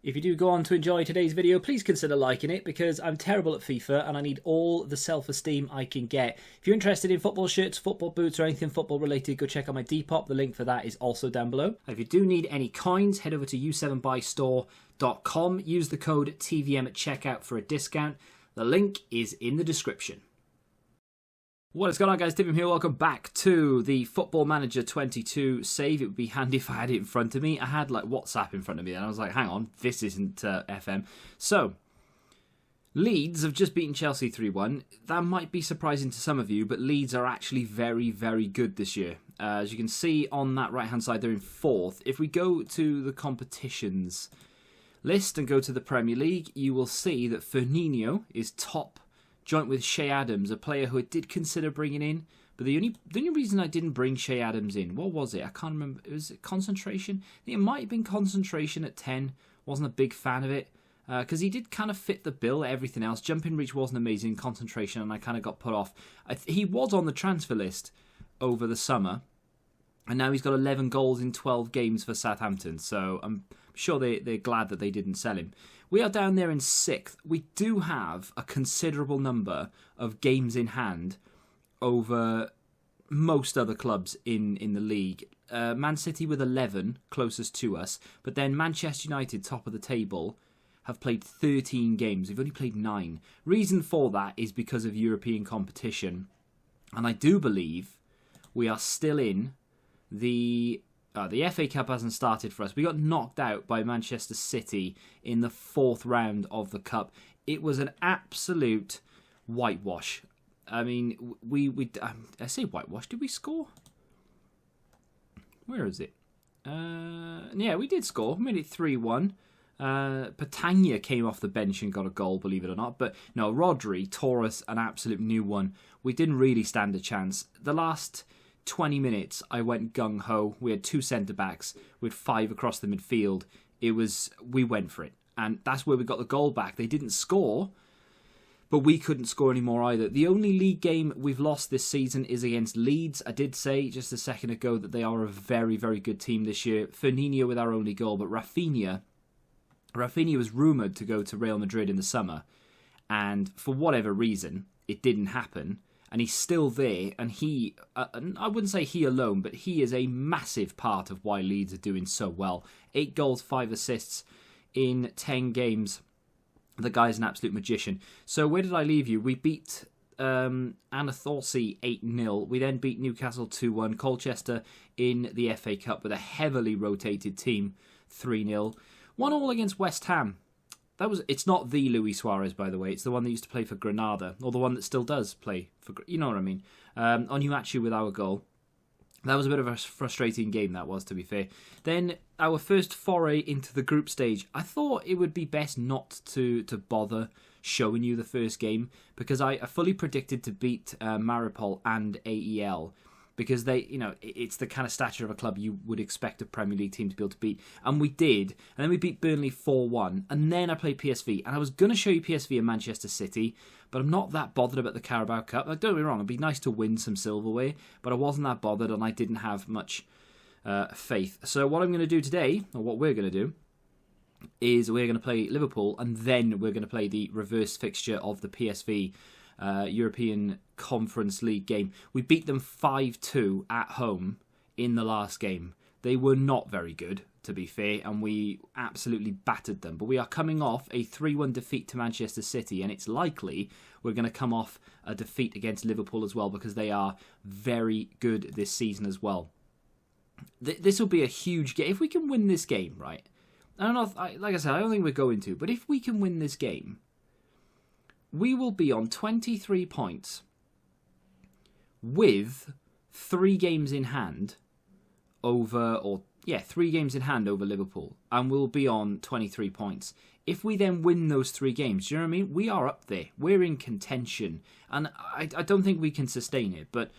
If you do go on to enjoy today's video, please consider liking it because I'm terrible at FIFA and I need all the self-esteem I can get. If you're interested in football shirts, football boots or anything football related, go check out my Depop. The link for that is also down below. If you do need any coins, head over to u7buystore.com. Use the code TVM at checkout for a discount. The link is in the description. What is going on, guys? TVM here. Welcome back to the Football Manager 22 save. It would be handy if I had it in front of me. I had like WhatsApp in front of me and I was like, hang on, this isn't FM. So, Leeds have just beaten Chelsea 3-1. That might be surprising to some of you, but Leeds are actually very, very good this year. As you can see on that right-hand side, they're in 4th. If we go to the competitions list and go to the Premier League, you will see that Firmino is top, joint with Shea Adams, a player who I did consider bringing in. But the only reason I didn't bring Shea Adams in, what was it? I can't remember. Was it concentration? I think it might have been concentration at 10. Wasn't a big fan of it. Because he did kind of fit the bill, everything else. Jumping reach wasn't amazing, concentration, and I kind of got put off. He was on the transfer list over the summer. And now he's got 11 goals in 12 games for Southampton. So I'm sure they're glad that they didn't sell him. We are down there in 6th. We do have a considerable number of games in hand over most other clubs in the league. Man City with 11, closest to us. But then Manchester United, top of the table, have played 13 games. We've only played 9. Reason for that is because of European competition. And I do believe we are still in the FA Cup hasn't started for us. We got knocked out by Manchester City in the 4th round of the Cup. It was an absolute whitewash. I mean, I say whitewash. Did we score? Where is it? Yeah, we did score. We made it 3-1. Patania came off the bench and got a goal, believe it or not. But no, Rodri tore us an absolute new one. We didn't really stand a chance. The last 20 minutes, I went gung-ho. We had 2 centre-backs with 5 across the midfield. We went for it. And that's where we got the goal back. They didn't score, but we couldn't score anymore either. The only league game we've lost this season is against Leeds. I did say just a second ago that they are a very, very good team this year. Firmino with our only goal, but Rafinha was rumoured to go to Real Madrid in the summer. And for whatever reason, it didn't happen. And he's still there, and he, I wouldn't say he alone, but he is a massive part of why Leeds are doing so well. 8 goals, 5 assists in 10 games. The guy's an absolute magician. So where did I leave you? We beat Anathorsi 8-0. We then beat Newcastle 2-1. Colchester in the FA Cup with a heavily rotated team 3-0. 1-1 against West Ham. It's not the Luis Suarez, by the way. It's the one that used to play for Granada, or the one that still does play for. You know what I mean? Onuachu with our goal. That was a bit of a frustrating game. That was, to be fair. Then our first foray into the group stage. I thought it would be best not to bother showing you the first game because I fully predicted to beat Maripol and AEL. Because it's the kind of stature of a club you would expect a Premier League team to be able to beat. And we did. And then we beat Burnley 4-1. And then I played PSV. And I was going to show you PSV and Manchester City. But I'm not that bothered about the Carabao Cup. Like, don't get me wrong. It'd be nice to win some silverware. But I wasn't that bothered. And I didn't have much faith. So what I'm going to do today, or what we're going to do, is we're going to play Liverpool. And then we're going to play the reverse fixture of the PSV European Conference League game. We beat them 5-2 at home in the last game. They were not very good, to be fair, and we absolutely battered them. But we are coming off a 3-1 defeat to Manchester City, and it's likely we're going to come off a defeat against Liverpool as well, because they are very good this season as well. This will be a huge game. If we can win this game, right? I don't know if, like I said, I don't think we're going to, but if we can win this game, we will be on 23 points with 3 games in hand over 3 games in hand over Liverpool, and we'll be on 23 points. If we then win those 3 games, do you know what I mean? We are up there. We're in contention, and I don't think we can sustain it, but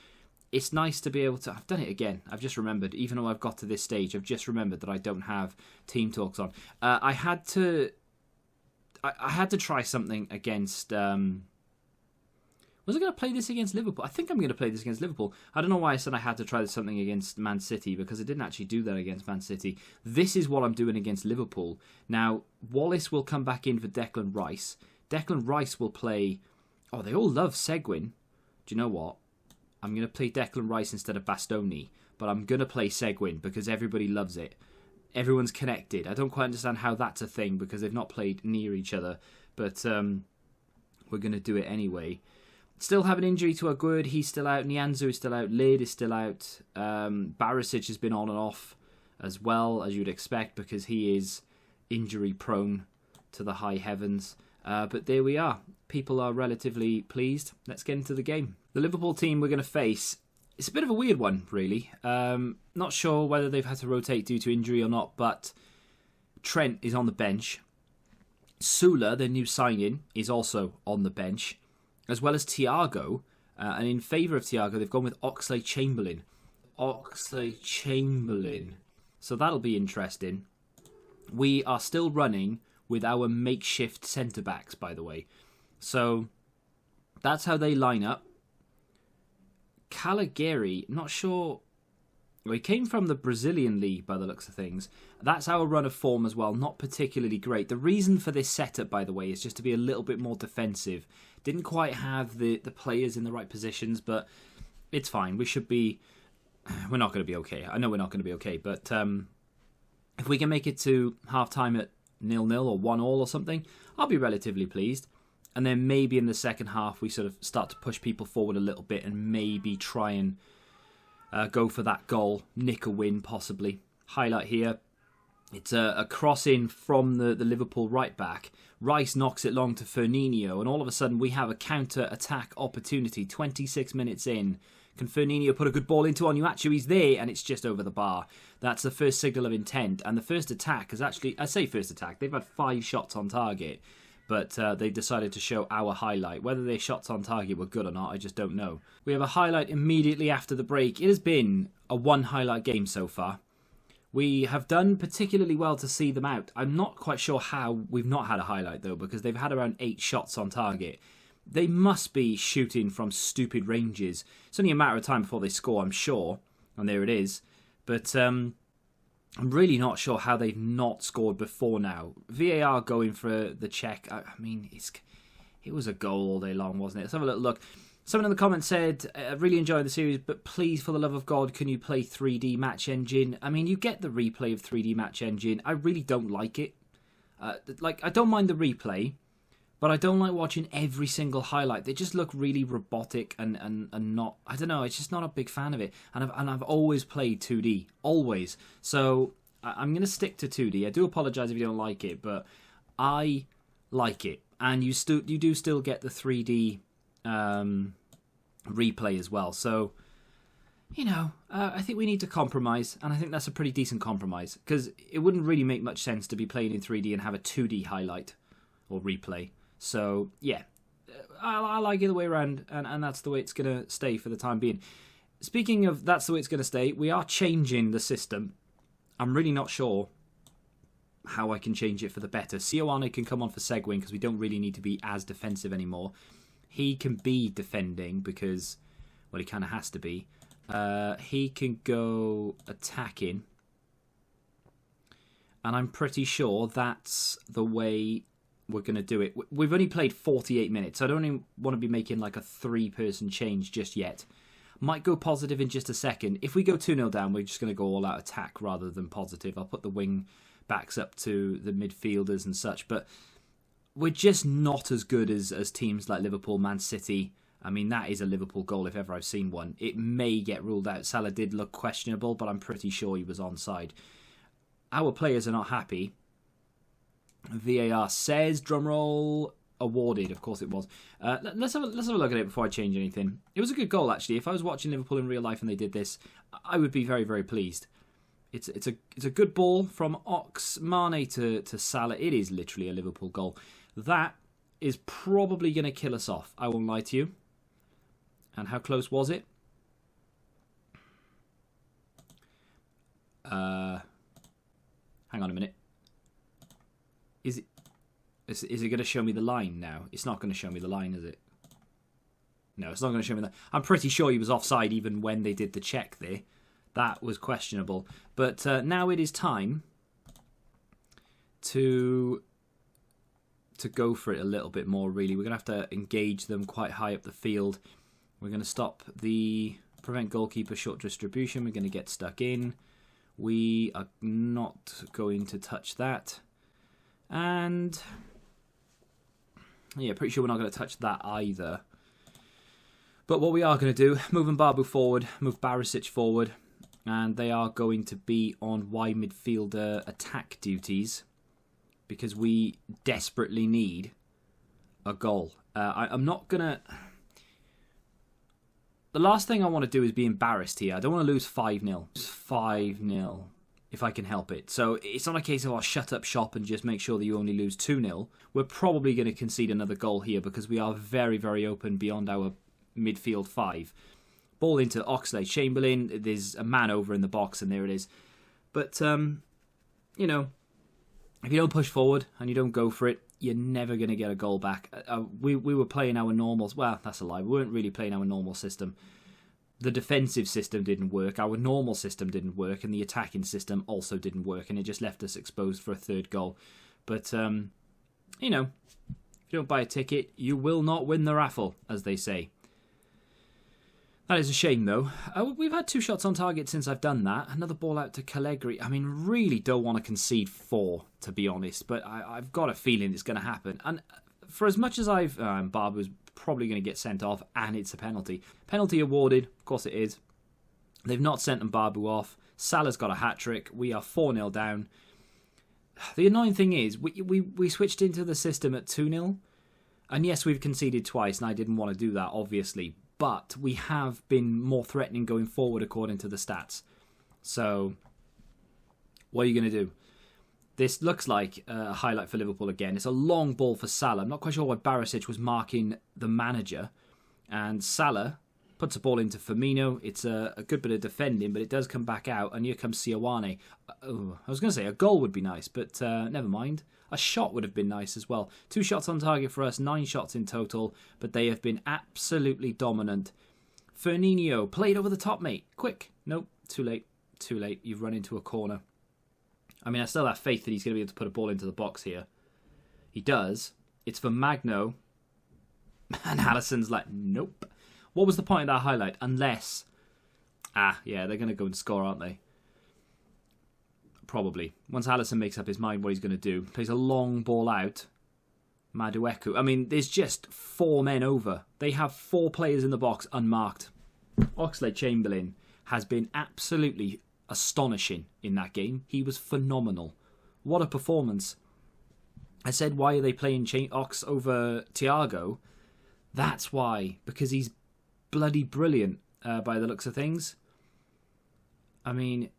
it's nice to be able to. I've done it again. I've just remembered, even though I've got to this stage, I've just remembered that I don't have team talks on. I had to try something against. Was Was I going to play this against Liverpool? I think I'm going to play this against Liverpool. I don't know why I said I had to try something against Man City, because I didn't actually do that against Man City. This is what I'm doing against Liverpool. Now, Wallace will come back in for Declan Rice. Declan Rice will play... Oh, they all love Seguin. Do you know what? I'm going to play Declan Rice instead of Bastoni, but I'm going to play Seguin because everybody loves it. Everyone's connected. I don't quite understand how that's a thing because they've not played near each other, but we're going to do it anyway. Still have an injury to Aguerd. He's still out. Nianzou is still out. Lid is still out. Barisic has been on and off as well, as you'd expect, because he is injury prone to the high heavens. But there we are. People are relatively pleased. Let's get into the game. The Liverpool team we're going to face, it's a bit of a weird one, really. Not sure whether they've had to rotate due to injury or not, but Trent is on the bench. Sula, their new signing, is also on the bench, as well as Thiago. And in favour of Thiago, they've gone with Oxlade-Chamberlain. Oxlade-Chamberlain. So that'll be interesting. We are still running with our makeshift centre-backs, by the way. So that's how they line up. Caligari, not sure... Well, he came from the Brazilian league by the looks of things. That's our run of form as well, not particularly great. The reason for this setup, by the way, is just to be a little bit more defensive. Didn't quite have the players in the right positions, but it's fine. We should be... We're not going to be okay. I know we're not going to be okay, but if we can make it to half-time at 0-0 or 1-1 or something, I'll be relatively pleased. And then maybe in the second half we sort of start to push people forward a little bit and maybe try and go for that goal, nick a win possibly. Highlight here, it's a cross in from the Liverpool right back. Rice knocks it long to Firmino, and all of a sudden we have a counter-attack opportunity 26 minutes in. Can Firmino put a good ball into Onuachu? He's there, and it's just over the bar. That's the first signal of intent, and the first attack is actually... I say first attack, they've had 5 shots on target, but they decided to show our highlight. Whether their shots on target were good or not, I just don't know. We have a highlight immediately after the break. It has been a one-highlight game so far. We have done particularly well to see them out. I'm not quite sure how we've not had a highlight, though, because they've had around 8 shots on target. They must be shooting from stupid ranges. It's only a matter of time before they score, I'm sure. And there it is. But I'm really not sure how they've not scored before now. VAR going for the check. I mean, it was a goal all day long, wasn't it? Let's have a little look. Someone in the comments said, I really enjoyed the series, but please, for the love of God, can you play 3D Match Engine? I mean, you get the replay of 3D Match Engine. I really don't like it. I don't mind the replay, but I don't like watching every single highlight. They just look really robotic and not... I don't know, it's just not a big fan of it. And I've always played 2D. Always. So I'm going to stick to 2D. I do apologise if you don't like it, but I like it. And you do still get the 3D replay as well. So, you know, I think we need to compromise. And I think that's a pretty decent compromise. Because it wouldn't really make much sense to be playing in 3D and have a 2D highlight or replay. So, yeah, I like it the way around, and that's the way it's going to stay for the time being. Speaking of that's the way it's going to stay, we are changing the system. I'm really not sure how I can change it for the better. Sioane can come on for Seguin because we don't really need to be as defensive anymore. He can be defending because, well, he kind of has to be. He can go attacking. And I'm pretty sure that's the way... we're going to do it. We've only played 48 minutes, so I don't even want to be making like a 3-person change just yet. Might go positive in just a second. If we go 2-0 down, we're just going to go all out attack rather than positive. I'll put the wing backs up to the midfielders and such, but we're just not as good as teams like Liverpool, Man City. I mean, that is a Liverpool goal if ever I've seen one. It may get ruled out. Salah did look questionable, but I'm pretty sure he was onside. Our players are not happy. VAR says, drumroll, awarded. Of course it was. Let's have a look at it before I change anything. It was a good goal, actually. If I was watching Liverpool in real life and they did this, I would be very, very pleased. It's a good ball from Mane to Salah. It is literally a Liverpool goal. That is probably going to kill us off. I won't lie to you. And how close was it? Hang on a minute. Is it going to show me the line now? It's not going to show me the line, is it? No, it's not going to show me that. I'm pretty sure he was offside even when they did the check there. That was questionable. But now it is time to go for it a little bit more, really. We're going to have to engage them quite high up the field. We're going to stop the prevent goalkeeper short distribution. We're going to get stuck in. We are not going to touch that. And yeah, pretty sure we're not going to touch that either. But what we are going to do, move Mbabu forward, move Barisic forward, and they are going to be on wide midfielder attack duties because we desperately need a goal. I'm not going to... The last thing I want to do is be embarrassed here. I don't want to lose 5-0. 5-0, if I can help it. So it's not a case of I'll shut up shop and just make sure that you only lose 2-0. We're probably going to concede another goal here because we are very, very open beyond our midfield 5. Ball into Oxlade-Chamberlain. There's a man over in the box and there it is. But, you know, if you don't push forward and you don't go for it, you're never going to get a goal back. We were playing our normals. Well, that's a lie. We weren't really playing our normal system. The defensive system didn't work. Our normal system didn't work. And the attacking system also didn't work. And it just left us exposed for a third goal. But, you know, if you don't buy a ticket, you will not win the raffle, as they say. That is a shame, though. We've had 2 shots on target since I've done that. Another ball out to Callegri. I mean, really don't want to concede 4, to be honest. But I've got a feeling it's going to happen. And for as much as Barber's probably going to get sent off, and it's a penalty. Penalty awarded. Of course it is. They've not sent Mbabu off. Salah's got a hat-trick. We are 4-0 down. The annoying thing is, we switched into the system at 2-0. And yes, we've conceded twice, and I didn't want to do that, obviously. But we have been more threatening going forward according to the stats. So, what are you going to do? This looks like a highlight for Liverpool again. It's a long ball for Salah. I'm not quite sure why Barisic was marking the manager. And Salah puts a ball into Firmino. It's a good bit of defending, but it does come back out. And here comes Sioane. Oh, I was going to say a goal would be nice, but never mind. A shot would have been nice as well. 2 shots on target for us, 9 shots in total, but they have been absolutely dominant. Firmino played over the top, mate. Quick. Nope, too late. Too late. You've run into a corner. I mean, I still have faith that he's going to be able to put a ball into the box here. He does. It's for Magno. And Alisson's like, nope. What was the point of that highlight? Unless... yeah, they're going to go and score, aren't they? Probably. Once Alisson makes up his mind what he's going to do. Plays a long ball out. Madueku. I mean, there's just 4 men over. They have 4 players in the box unmarked. Oxlade-Chamberlain has been absolutely astonishing in that game. He was phenomenal. What a performance. I said, why are they playing Ox over Thiago? That's why. Because he's bloody brilliant by the looks of things. I mean...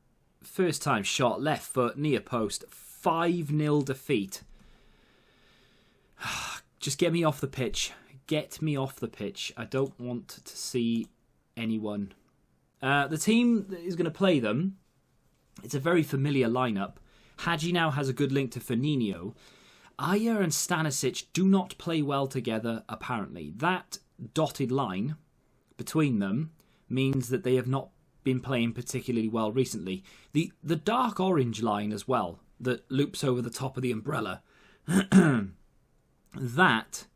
First time shot, left foot, near post, 5-0 defeat. Just get me off the pitch. Get me off the pitch. I don't want to see anyone. The team that is going to play them, it's a very familiar lineup. Hadji now has a good link to Firmino. Aya and Stanisic do not play well together, apparently. That dotted line between them means that they have not been playing particularly well recently. The dark orange line as well, that loops over the top of the umbrella, that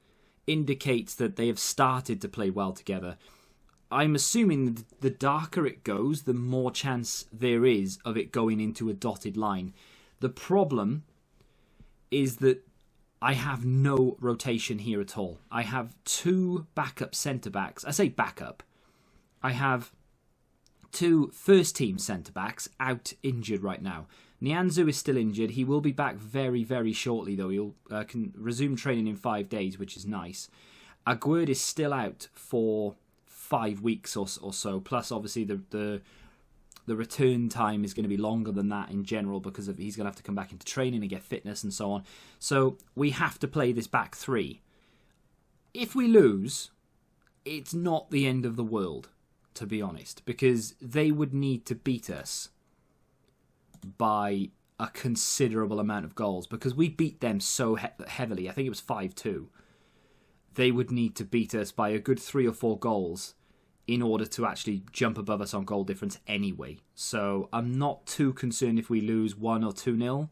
indicates that they have started to play well together. I'm assuming the darker it goes, the more chance there is of it going into a dotted line. The problem is that I have no rotation here at all. I have 2 backup centre-backs. I say backup. I have 2 first-team centre-backs out injured right now. Nianzou is still injured. He will be back very, very shortly, though. He'll can resume training in 5 days, which is nice. Aguerd is still out for 5 weeks or so. Plus, obviously, the return time is going to be longer than that in general because he's going to have to come back into training and get fitness and so on. So we have to play this back 3. If we lose, it's not the end of the world, to be honest, because they would need to beat us by a considerable amount of goals because we beat them so heavily. I think it was 5-2. they would need to beat us by a good 3 or 4 goals in order to actually jump above us on goal difference anyway. So I'm not too concerned if we lose 1 or 2-0.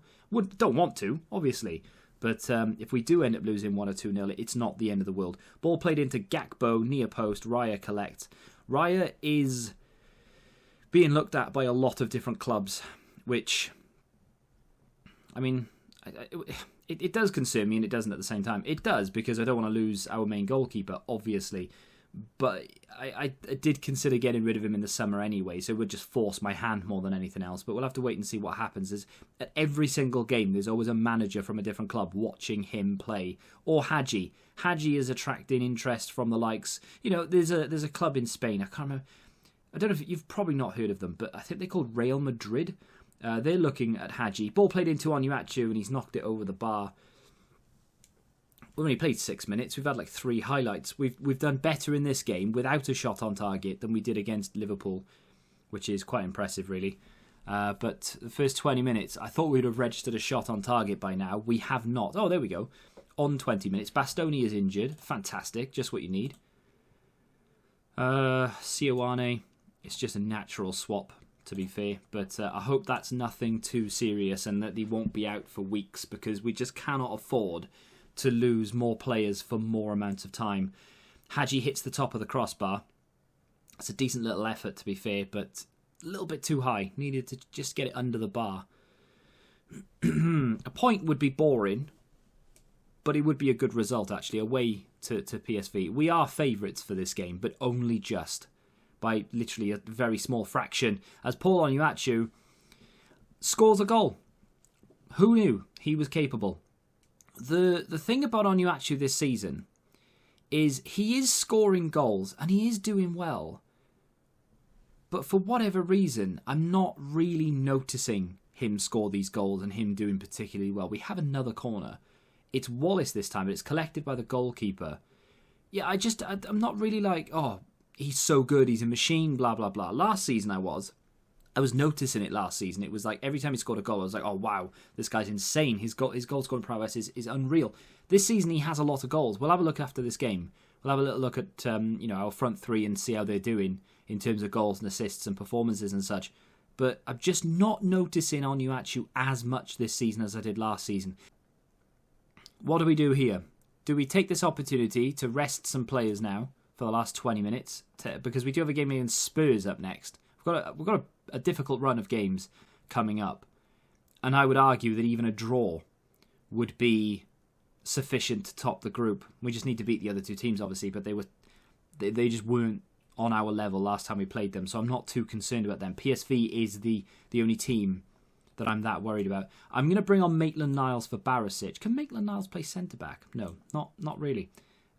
Don't want to, obviously. But if we do end up losing 1 or 2-0, it's not the end of the world. Ball played into Gakpo, near post, Raya collects. Raya is being looked at by a lot of different clubs, which, I mean, it does concern me and it doesn't at the same time. It does, because I don't want to lose our main goalkeeper, obviously. But I did consider getting rid of him in the summer anyway, so it would just force my hand more than anything else. But we'll have to wait and see what happens. At every single game, there's always a manager from a different club watching him play. Or Hadji. Hadji is attracting interest from the likes... there's a club in Spain, I can't remember... I don't know if you've probably not heard of them, but I think they're called Real Madrid. They're looking at Hadji. Ball played into Onuachu and he's knocked it over the bar. We've only played 6 minutes. We've had like 3 highlights. We've done better in this game without a shot on target than we did against Liverpool, which is quite impressive, really. But the first 20 minutes, I thought we'd have registered a shot on target by now. We have not. Oh, there we go. On 20 minutes. Bastoni is injured. Fantastic. Just what you need. Sioane, it's just a natural swap, to be fair. But I hope that's nothing too serious and that they won't be out for weeks, because we just cannot afford to lose more players for more amounts of time. Hadji hits the top of the crossbar. It's a decent little effort, to be fair, but a little bit too high. Needed to just get it under the bar. A point would be boring, but it would be a good result, actually, away to PSV. We are favourites for this game, but only just by literally a very small fraction, as Paul Onuachu scores a goal. Who knew he was capable? The thing about Onuachu this season is he is scoring goals and he is doing well. But for whatever reason, I'm not really noticing him score these goals and him doing particularly well. We have another corner. It's Wallace this time, but it's collected by the goalkeeper. Yeah, I'm not really like, oh, he's so good, he's a machine, blah, blah, blah. Last season I was noticing it last season. It was like every time he scored a goal, I was like, oh, wow, this guy's insane. His goal scoring prowess is unreal. This season, he has a lot of goals. We'll have a look after this game. We'll have a little look at our front three and see how they're doing in terms of goals and assists and performances and such. But I'm just not noticing Onuachu as much this season as I did last season. What do we do here? Do we take this opportunity to rest some players now for the last 20 minutes? Because we do have a game against Spurs up next. We've got a difficult run of games coming up. And I would argue that even a draw would be sufficient to top the group. We just need to beat the other two teams, obviously, but they just weren't on our level last time we played them, so I'm not too concerned about them. PSV is the only team that I'm that worried about. I'm going to bring on Maitland-Niles for Barisic. Can Maitland-Niles play centre-back? No, not really.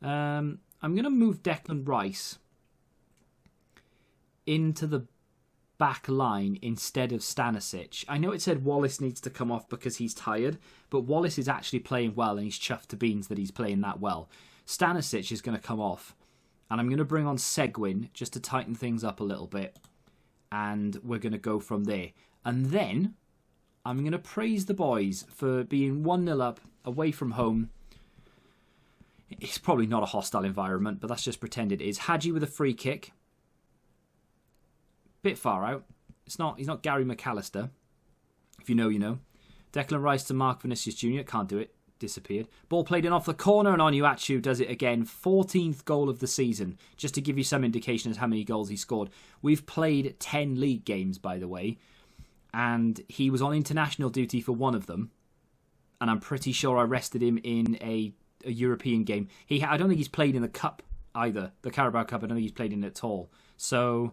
I'm going to move Declan Rice into the back line instead of Stanisic. I know it said Wallace needs to come off because he's tired, but Wallace is actually playing well and he's chuffed to beans that he's playing that well. Stanisic is going to come off, and I'm going to bring on Seguin just to tighten things up a little bit, and we're going to go from there. And then I'm going to praise the boys for being 1-0 up away from home. It's probably not a hostile environment, but that's just pretend it is. Hadji with a free kick. Bit far out. He's not Gary McAllister. If you know, you know. Declan Rice to Mark Vinicius Jr. Can't do it. Disappeared. Ball played in off the corner, and Onuachu does it again. 14th goal of the season. Just to give you some indication as how many goals he scored. We've played 10 league games, by the way, and he was on international duty for one of them, and I'm pretty sure I rested him in a European game. I don't think he's played in the Cup either. The Carabao Cup, I don't think he's played in it at all. So,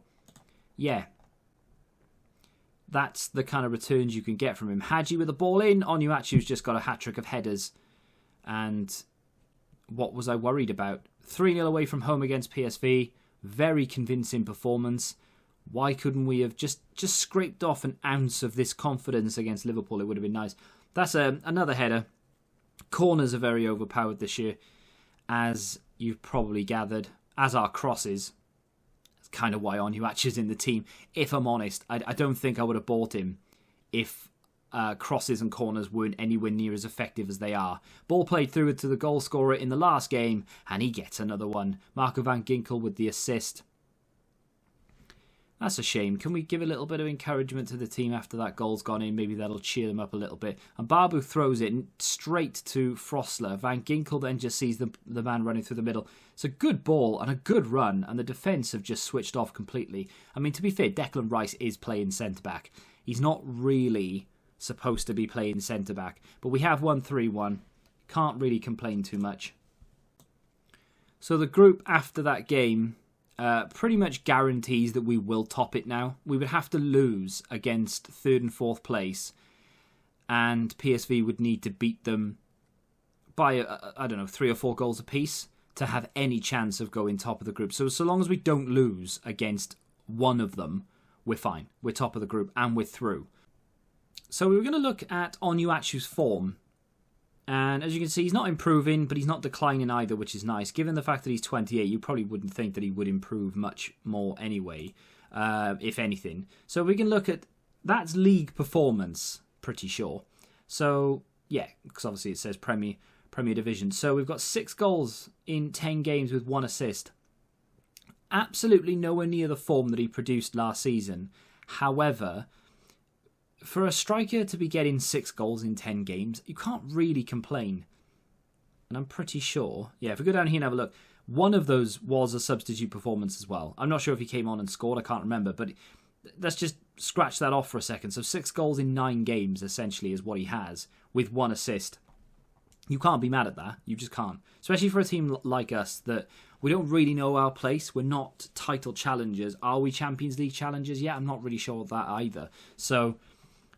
yeah. That's the kind of returns you can get from him. Hadji with the ball in. Onuachu's just got a hat-trick of headers. And what was I worried about? 3-0 away from home against PSV. Very convincing performance. Why couldn't we have just scraped off an ounce of this confidence against Liverpool? It would have been nice. That's another header. Corners are very overpowered this year, as you've probably gathered, as are crosses. That's kind of why Onuachu's in the team. If I'm honest, I don't think I would have bought him if crosses and corners weren't anywhere near as effective as they are. Ball played through to the goal scorer in the last game, and he gets another one. Marco van Ginkel with the assist. That's a shame. Can we give a little bit of encouragement to the team after that goal's gone in? Maybe that'll cheer them up a little bit. And Babu throws it straight to Frosler. Van Ginkel then just sees the man running through the middle. It's a good ball and a good run, and the defence have just switched off completely. I mean, to be fair, Declan Rice is playing centre-back. He's not really supposed to be playing centre-back. But we have won 3-1. Can't really complain too much. So the group after that game pretty much guarantees that we will top it now. We would have to lose against 3rd and 4th place, and PSV would need to beat them by, I don't know, 3 or 4 goals apiece to have any chance of going top of the group. So long as we don't lose against one of them, we're fine. We're top of the group and we're through. So we were going to look at Onuachu's form. And as you can see, he's not improving, but he's not declining either, which is nice. Given the fact that he's 28, you probably wouldn't think that he would improve much more anyway, if anything. So we can look at, that's league performance, pretty sure. So, yeah, because obviously it says Premier Division. So we've got 6 goals in 10 games with 1 assist. Absolutely nowhere near the form that he produced last season. However, for a striker to be getting 6 goals in 10 games, you can't really complain. And I'm pretty sure, yeah, if we go down here and have a look, one of those was a substitute performance as well. I'm not sure if he came on and scored, I can't remember, but let's just scratch that off for a second. So 6 goals in 9 games, essentially, is what he has, with 1 assist. You can't be mad at that. You just can't. Especially for a team like us, that we don't really know our place. We're not title challengers. Are we Champions League challengers? Yeah, I'm not really sure of that either. So,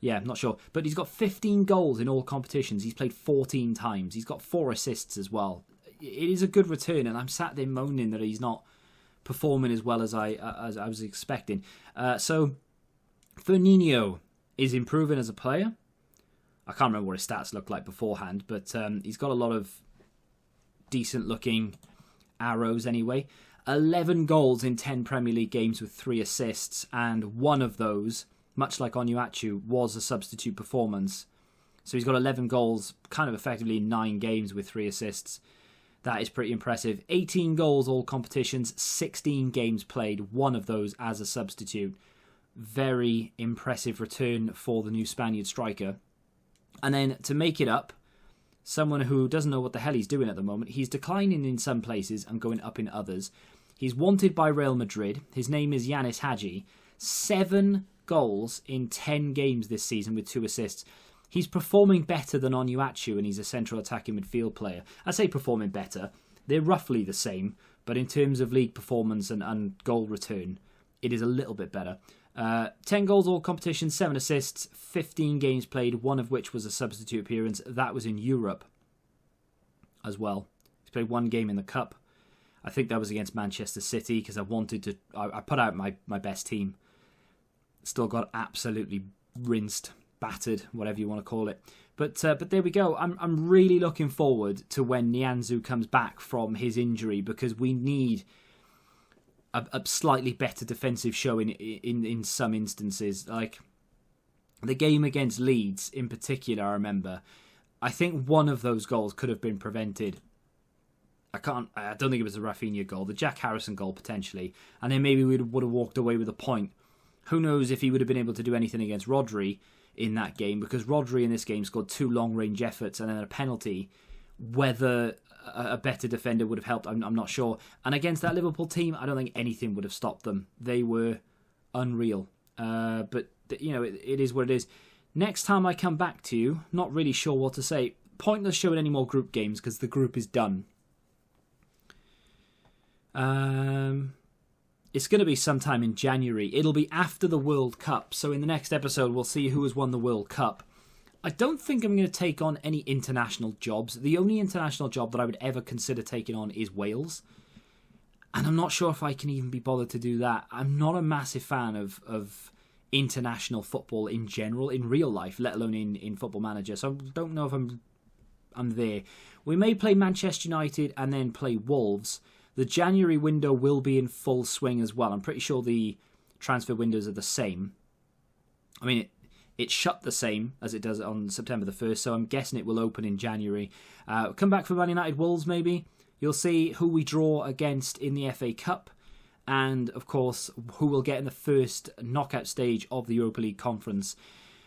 yeah, I'm not sure. But he's got 15 goals in all competitions. He's played 14 times. He's got 4 assists as well. It is a good return, and I'm sat there moaning that he's not performing as well as I was expecting. So, Firmino is improving as a player. I can't remember what his stats looked like beforehand, but he's got a lot of decent-looking arrows anyway. 11 goals in 10 Premier League games with 3 assists, and one of those, much like Onuachu, was a substitute performance. So he's got 11 goals kind of effectively in 9 games with 3 assists. That is pretty impressive. 18 goals all competitions, 16 games played, one of those as a substitute. Very impressive return for the new Spaniard striker. And then to make it up, someone who doesn't know what the hell he's doing at the moment, he's declining in some places and going up in others. He's wanted by Real Madrid. His name is Yanis Hadji. 7 goals in 10 games this season with 2 assists. He's performing better than Onuachu, and he's a central attacking midfield player. I say performing better. They're roughly the same, but in terms of league performance and goal return, it is a little bit better. 10 goals all competitions, 7 assists, 15 games played, one of which was a substitute appearance. That was in Europe as well. He's played 1 game in the Cup. I think that was against Manchester City because I wanted to... I put out my best team. Still got absolutely rinsed, battered, whatever you want to call it. But there we go. I'm really looking forward to when Nianzou comes back from his injury, because we need a slightly better defensive showing in some instances. Like the game against Leeds in particular, I remember. I think one of those goals could have been prevented. I don't think it was a Rafinha goal. The Jack Harrison goal potentially, and then maybe we would have walked away with a point. Who knows if he would have been able to do anything against Rodri in that game, because Rodri in this game scored 2 long-range efforts and then a penalty. Whether a better defender would have helped, I'm not sure. And against that Liverpool team, I don't think anything would have stopped them. They were unreal. But, you know, it is what it is. Next time I come back to you, not really sure what to say. Pointless showing any more group games because the group is done. It's going to be sometime in January. It'll be after the World Cup. So in the next episode, we'll see who has won the World Cup. I don't think I'm going to take on any international jobs. The only international job that I would ever consider taking on is Wales. And I'm not sure if I can even be bothered to do that. I'm not a massive fan of international football in general, in real life, let alone in Football Manager. So I don't know if I'm there. We may play Manchester United and then play Wolves. The January window will be in full swing as well. I'm pretty sure the transfer windows are the same. I mean, It's shut the same as it does on September the 1st, so I'm guessing it will open in January. Come back for Man United Wolves, maybe. You'll see who we draw against in the FA Cup, and, of course, who will get in the first knockout stage of the Europa League Conference.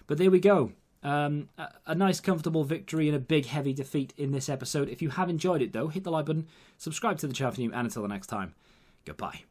But there we go. A nice, comfortable victory and a big, heavy defeat in this episode. If you have enjoyed it, though, hit the like button, subscribe to the channel for new, and until the next time, goodbye.